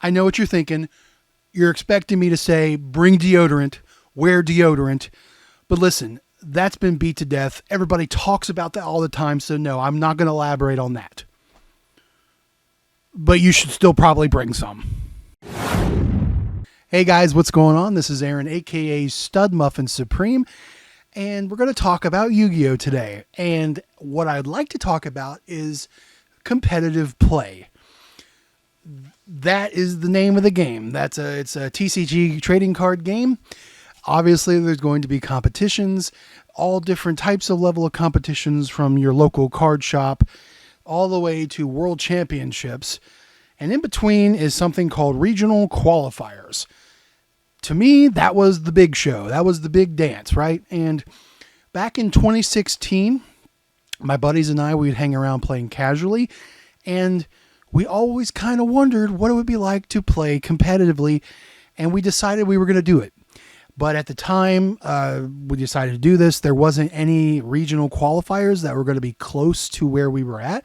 I know what you're thinking. You're expecting me to say, bring deodorant, wear deodorant. But listen, that's been beat to death. Everybody talks about that all the time. So no, I'm not going to elaborate on that. But you should still probably bring some. Hey guys, what's going on? This is Aaron, aka Stud Muffin Supreme. And we're going to talk about Yu-Gi-Oh today. And what I'd like to talk about is competitive play. That is the name of the game. It's a TCG trading card game. Obviously, there's going to be competitions, all different types of level of competitions, from your local card shop all the way to world championships. And in between is something called regional qualifiers. To me, that was the big show. That was the big dance, right? And back in 2016, my buddies and I, we'd hang around playing casually, and we always kind of wondered what it would be like to play competitively, and we decided we were going to do it. But at the time we decided to do this, there wasn't any regional qualifiers that were going to be close to where we were at.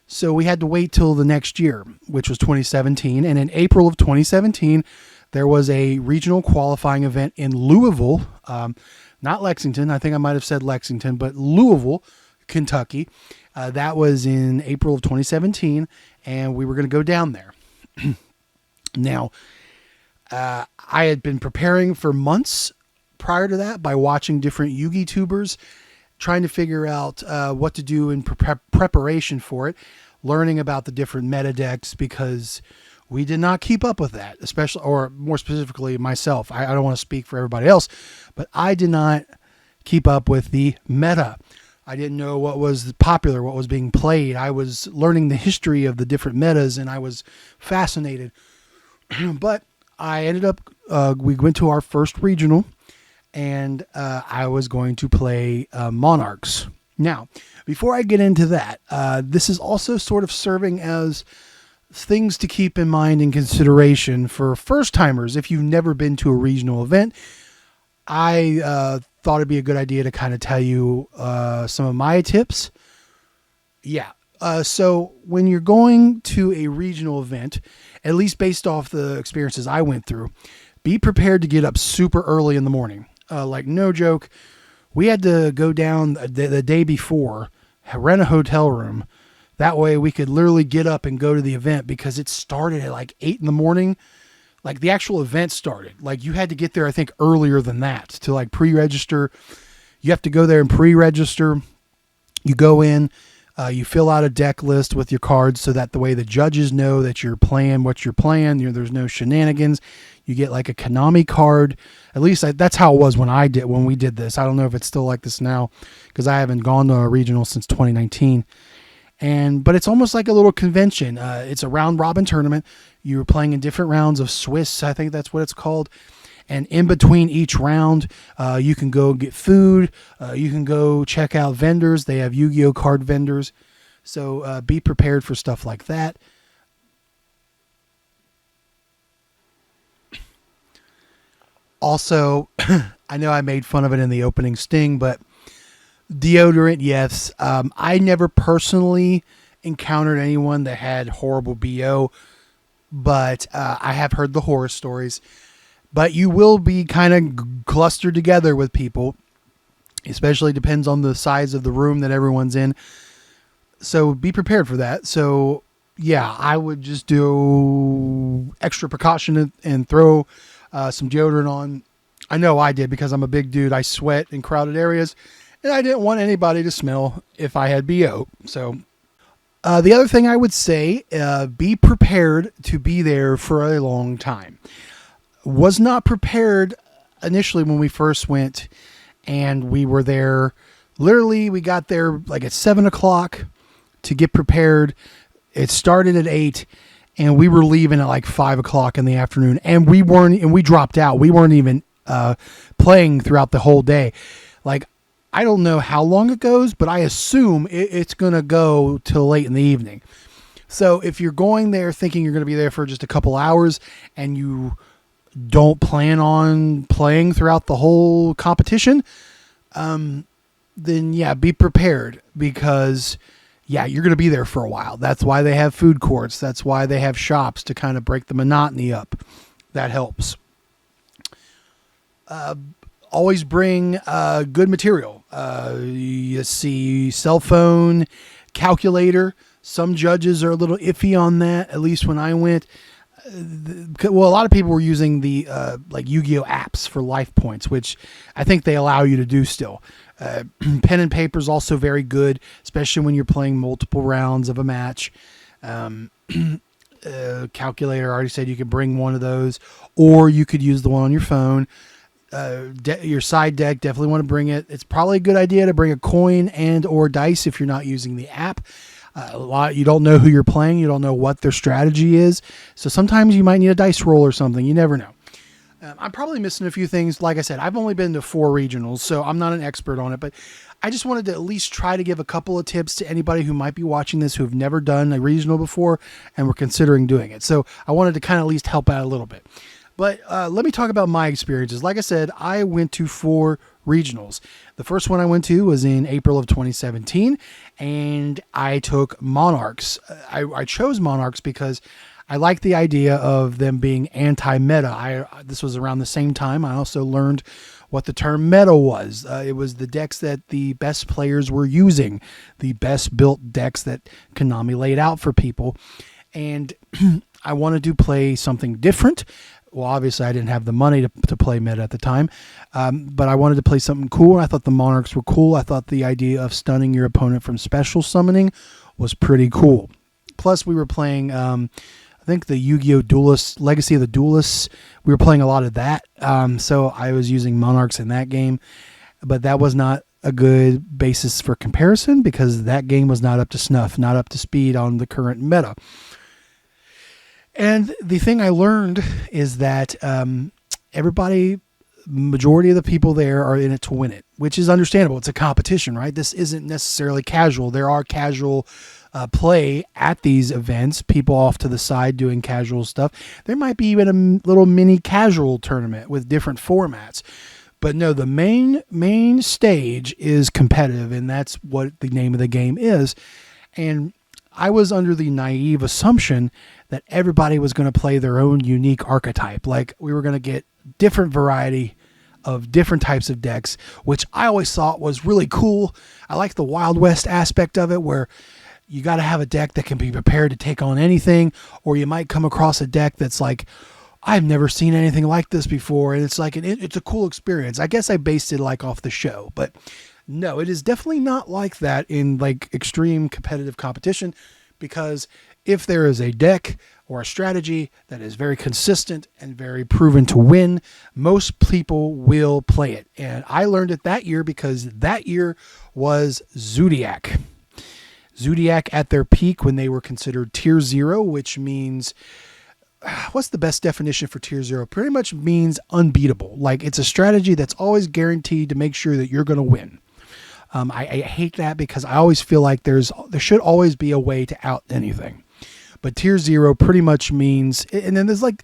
So we had to wait till the next year, which was 2017. And in April of 2017, there was a regional qualifying event in Louisville, not Lexington. I think I might have said Lexington, but Louisville, Kentucky. That was in April of 2017, and we were going to go down there. Now, I had been preparing for months prior to that by watching different Yu-Gi tubers, trying to figure out what to do in preparation for it, learning about the different meta decks, because we did not keep up with that, especially, or more specifically myself. I don't want to speak for everybody else, but I did not keep up with the meta. I didn't know what was popular, what was being played. I was learning the history of the different metas, and I was fascinated. But I ended up, we went to our first regional, and I was going to play Monarchs. Now, before I get into that, this is also sort of serving as things to keep in mind and consideration for first timers. If you've never been to a regional event, I thought it'd be a good idea to kind of tell you some of my tips. Yeah. So when you're going to a regional event, at least based off the experiences I went through, be prepared to get up super early in the morning. Like, no joke, we had to go down the day before, rent a hotel room. That way we could literally get up and go to the event, because it started at like 8 in the morning. Like, the actual event started. Like, you had to get there, I think, earlier than that to like pre-register. You have to go there and pre-register. You go in, you fill out a deck list with your cards so that the way the judges know that you're playing what you're playing, there's no shenanigans. You get like a Konami card. At least that's how it was when we did this. I don't know if it's still like this now, because I haven't gone to a regional since 2019. But it's almost like a little convention. It's a round robin tournament. You're playing in different rounds of Swiss, I think that's what it's called. And in between each round, you can go get food. You can go check out vendors. They have Yu-Gi-Oh card vendors. So be prepared for stuff like that. Also, I know I made fun of it in the opening sting, but deodorant, yes. I never personally encountered anyone that had horrible BO, but I have heard the horror stories. But you will be kind of clustered together with people, especially depends on the size of the room that everyone's in. So be prepared for that. So yeah, I would just do extra precaution and throw some deodorant on. I know I did, because I'm a big dude. I sweat in crowded areas, and I didn't want anybody to smell if I had BO. So the other thing I would say, be prepared to be there for a long time. Was not prepared initially when we first went, and we were there. Literally, we got there like at 7 o'clock to get prepared. It started at 8, and we were leaving at like 5 o'clock in the afternoon, and we dropped out. We weren't even playing throughout the whole day. Like, I don't know how long it goes, but I assume it's going to go till late in the evening. So if you're going there thinking you're going to be there for just a couple hours, and you don't plan on playing throughout the whole competition, then yeah, be prepared, because yeah, you're going to be there for a while. That's why they have food courts. That's why they have shops to kind of break the monotony up. That helps. Always bring good material. You see cell phone, calculator. Some judges are a little iffy on that, at least when I went. Well, a lot of people were using the like Yu-Gi-Oh apps for life points, which I think they allow you to do still. Pen and paper is also very good, especially when you're playing multiple rounds of a match. Calculator, I already said you could bring one of those, or you could use the one on your phone. Your side deck, definitely want to bring it. It's probably a good idea to bring a coin and or dice if you're not using the app. You don't know who you're playing. You don't know what their strategy is. So sometimes you might need a dice roll or something. You never know. I'm probably missing a few things. Like I said, I've only been to 4 regionals, so I'm not an expert on it, but I just wanted to at least try to give a couple of tips to anybody who might be watching this who have never done a regional before and were considering doing it. So I wanted to kind of at least help out a little bit. But let me talk about my experiences. Like I said, I went to 4 regionals. The first one I went to was in April of 2017, and I took Monarchs. I chose Monarchs because I like the idea of them being anti-meta. This was around the same time I also learned what the term meta was. It was the decks that the best players were using, the best built decks that Konami laid out for people. And I wanted to play something different. Well, obviously I didn't have the money to play meta at the time, but I wanted to play something cool. I thought the Monarchs were cool. I thought the idea of stunning your opponent from special summoning was pretty cool. Plus we were playing, I think the Yu-Gi-Oh! Duelist, Legacy of the Duelists. We were playing a lot of that. So I was using Monarchs in that game, but that was not a good basis for comparison because that game was not up to snuff, not up to speed on the current meta. And the thing I learned is that majority of the people there are in it to win it, which is understandable. It's a competition, right? This isn't necessarily casual. There are casual play at these events, people off to the side doing casual stuff. There might be even a little mini casual tournament with different formats. But no, the main stage is competitive, and that's what the name of the game is. And I was under the naive assumption that everybody was going to play their own unique archetype. Like we were going to get different variety of different types of decks, which I always thought was really cool. I like the Wild West aspect of it where you got to have a deck that can be prepared to take on anything, or you might come across a deck that's like, I've never seen anything like this before. And it's like, it's a cool experience. I guess I based it like off the show, but no, it is definitely not like that in like extreme competitive competition, because if there is a deck or a strategy that is very consistent and very proven to win, most people will play it. And I learned it that year because that year was Zodiac. Zodiac at their peak when they were considered tier 0, which means, what's the best definition for tier 0? Pretty much means unbeatable. Like it's a strategy that's always guaranteed to make sure that you're going to win. I hate that because I always feel like there should always be a way to out anything. But tier 0 pretty much means, and then there's like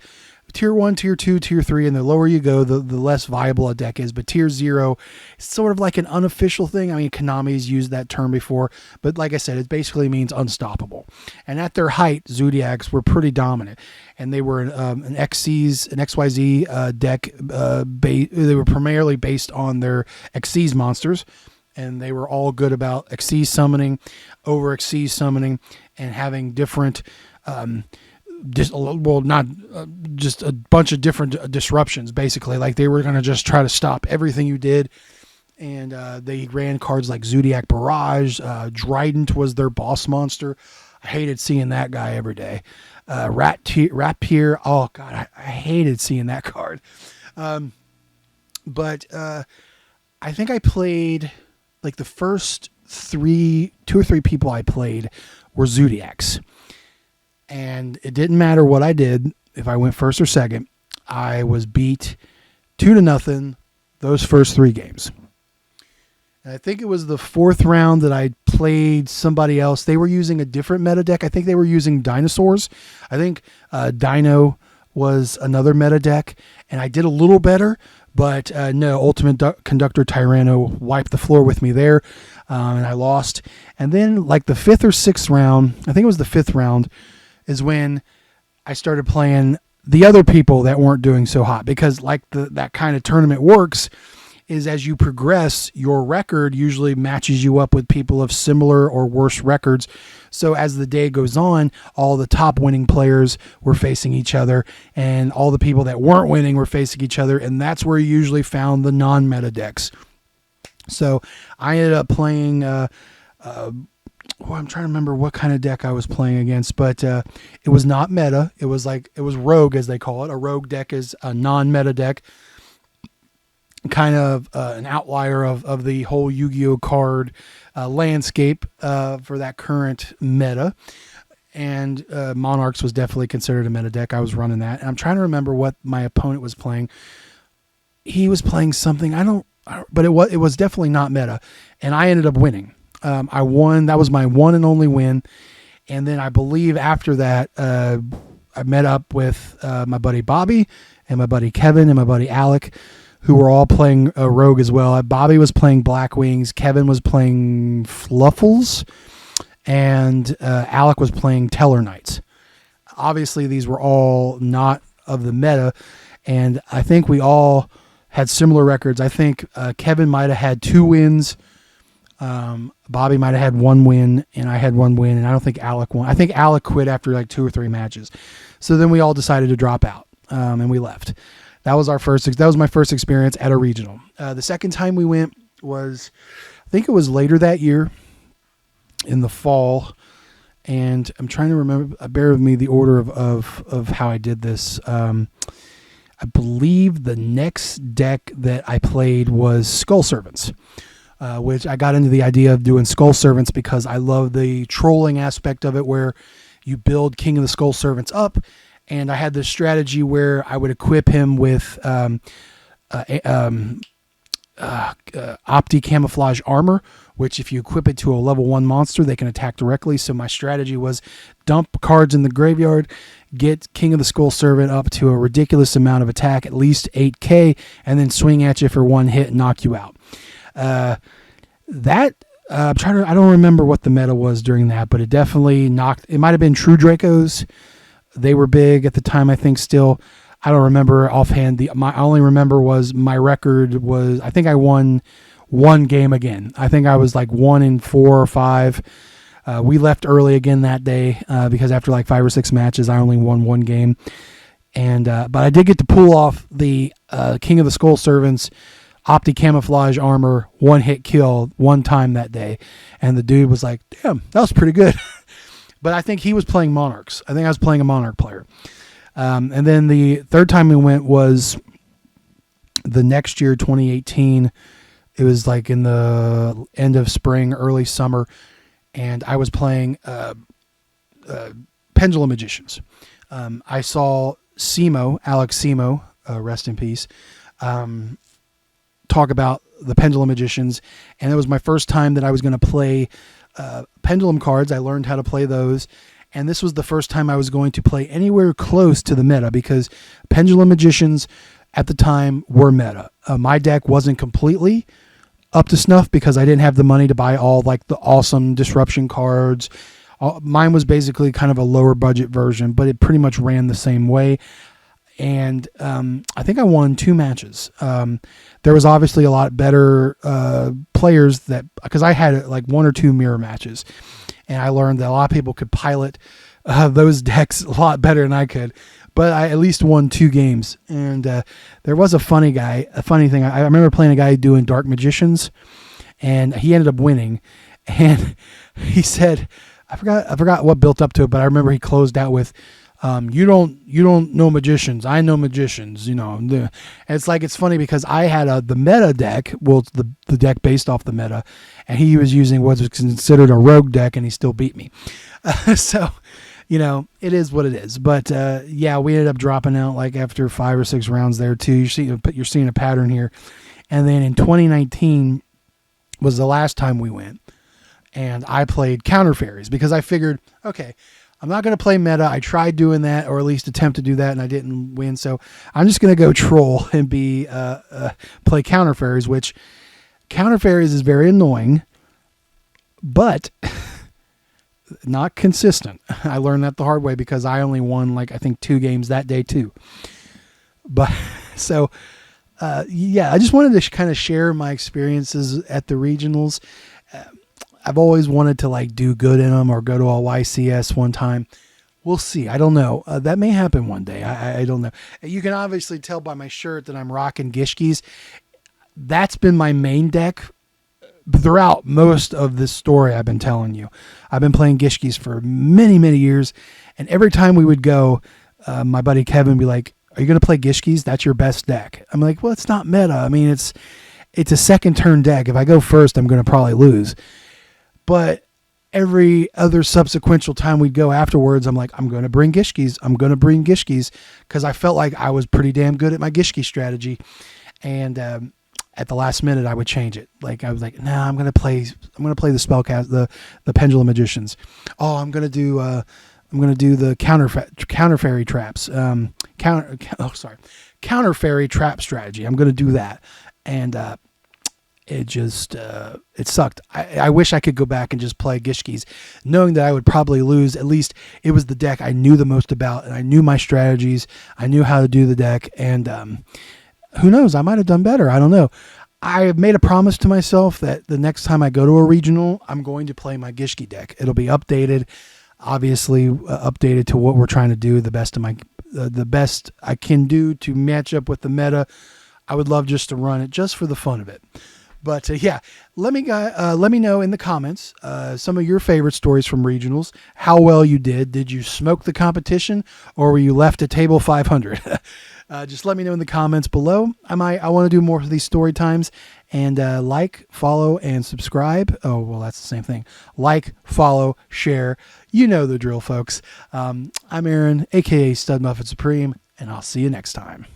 tier 1, tier 2, tier 3, and the lower you go, the less viable a deck is. But tier 0 is sort of like an unofficial thing. I mean, Konami's used that term before, but like I said, it basically means unstoppable. And at their height, Zodiacs were pretty dominant, and they were an XYZ deck. They were primarily based on their Xyz monsters. And they were all good about Xyz summoning, over Xyz summoning, and having different, just a bunch of different disruptions, basically. Like they were going to just try to stop everything you did. And they ran cards like Zodiac Barrage. Drident was their boss monster. I hated seeing that guy every day. Rapier. Oh, God, I hated seeing that card. But I think I played... like the first 2 or 3 people I played were Zodiacs. And it didn't matter what I did. If I went first or second, I was beat 2-0 those first 3 games. And I think it was the 4th round that I played somebody else. They were using a different meta deck. I think they were using dinosaurs. I think Dino was another meta deck. And I did a little better, But no, Ultimate Conductor Tyranno wiped the floor with me there, and I lost. And then like the 5th or 6th round, I think it was the 5th round, is when I started playing the other people that weren't doing so hot, because like that kind of tournament works is as you progress, your record usually matches you up with people of similar or worse records. So as the day goes on, all the top winning players were facing each other, and all the people that weren't winning were facing each other, and that's where you usually found the non-meta decks. So I ended up playing I'm trying to remember what kind of deck I was playing against, but it was not meta. It was rogue, as they call it. A rogue deck is a non-meta deck, kind of an outlier of the whole Yu-Gi-Oh card landscape for that current meta. And Monarchs was definitely considered a meta deck. I was running that, and I'm trying to remember what my opponent was playing. He was playing something but it was definitely not meta, and I ended up winning. I won. That was my one and only win. And then I believe after that, I met up with my buddy Bobby and my buddy Kevin and my buddy Alec, who were all playing Rogue as well. Bobby was playing Black Wings, Kevin was playing Fluffles, and Alec was playing Teller Knights. Obviously, these were all not of the meta, and I think we all had similar records. I think Kevin might have had 2 wins. Bobby might have had 1 win, and I had 1 win, and I don't think Alec won. I think Alec quit after like 2 or 3 matches. So then we all decided to drop out, and we left. That was my first experience at a regional. The second time we went was, I think it was later that year in the fall. And I'm trying to remember, bear with me, the order of how I did this. I believe the next deck that I played was Skull Servants, which I got into the idea of doing Skull Servants because I love the trolling aspect of it, where you build King of the Skull Servants up. And I had this strategy where I would equip him with Opti Camouflage Armor, which if you equip it to a level 1 monster, they can attack directly. So my strategy was dump cards in the graveyard, get King of the Skull Servant up to a ridiculous amount of attack, at least 8k, and then swing at you for 1 hit and knock you out. I don't remember what the meta was during that, but it definitely it might have been True Dracos. They were big at the time, I think, still. I don't remember offhand. I only remember was my record was, I think I won 1 game again. I think I was like 1 in 4 or 5. We left early again that day because after like 5 or 6 matches, I only won 1 game. And but I did get to pull off the King of the Skull Servants Opti Camouflage Armor 1-hit kill 1 time that day. And the dude was like, damn, that was pretty good. But I think he was playing Monarchs. I think I was playing a Monarch player. And then the third time we went was the next year, 2018. It was like in the end of spring, early summer. And I was playing Pendulum Magicians. I saw Alex Simo, rest in peace, talk about the Pendulum Magicians. And it was my first time that I was going to play pendulum cards. I learned how to play those, and this was the first time I was going to play anywhere close to the meta, because Pendulum Magicians at the time were meta. My deck wasn't completely up to snuff because I didn't have the money to buy all like the awesome disruption cards. Mine was basically kind of a lower budget version, but it pretty much ran the same way. And I think I won 2 matches. There was obviously a lot better players because I had like 1 or 2 mirror matches, and I learned that a lot of people could pilot those decks a lot better than I could. But I at least won 2 games, and there was a funny thing. I remember playing a guy doing Dark Magicians, and he ended up winning. And he said, I forgot what built up to it, but I remember he closed out with, you don't know magicians. I know magicians, And it's funny because I had the meta deck, well, the deck based off the meta, and he was using what was considered a rogue deck, and he still beat me. So, it is what it is. But yeah, we ended up dropping out like after 5 or 6 rounds there too. You're seeing a pattern here. And then in 2019 was the last time we went, and I played Counter Fairies because I figured, okay, I'm not going to play meta. I tried doing that, or at least attempt to do that, and I didn't win. So I'm just going to go troll and play counter fairies, which counter fairies is very annoying, but not consistent. I learned that the hard way because I only won I think 2 games that day too. But so yeah, I just wanted to kind of share my experiences at the regionals. I've always wanted to do good in them or go to a YCS one time. We'll see. I don't know. That may happen one day. I don't know. You can obviously tell by my shirt that I'm rocking Gishkis. That's been my main deck throughout most of this story I've been telling you. I've been playing Gishkis for many, many years. And every time we would go, my buddy Kevin would be like, "Are you going to play Gishkis? That's your best deck." I'm like, "Well, it's not meta. I mean, it's a second turn deck. If I go first, I'm going to probably lose." But every other subsequent time we'd go afterwards, I'm like, "I'm going to bring Gishkis. I'm going to bring Gishkis," because I felt like I was pretty damn good at my Gishki strategy. And at the last minute, I would change it. I was like, "Nah, I'm going to play the spellcast, the Pendulum Magicians. Oh, I'm going to do the counter fairy traps. Counter fairy trap strategy. I'm going to do that." And it just it sucked. I wish I could go back and just play Gishkis, knowing that I would probably lose. At least it was the deck I knew the most about, and I knew my strategies. I knew how to do the deck, and who knows? I might have done better. I don't know. I have made a promise to myself that the next time I go to a regional, I'm going to play my Gishki deck. It'll be updated, obviously updated to what we're trying to do. The best I can do to match up with the meta. I would love just to run it just for the fun of it. But yeah, let me know in the comments some of your favorite stories from regionals. How well you did. Did you smoke the competition, or were you left at table 500? Just let me know in the comments below. I want to do more of these story times. And like, follow, and subscribe. Oh, well, that's the same thing. Like, follow, share. You know the drill, folks. I'm Aaron, a.k.a. Stud Muffin Supreme, and I'll see you next time.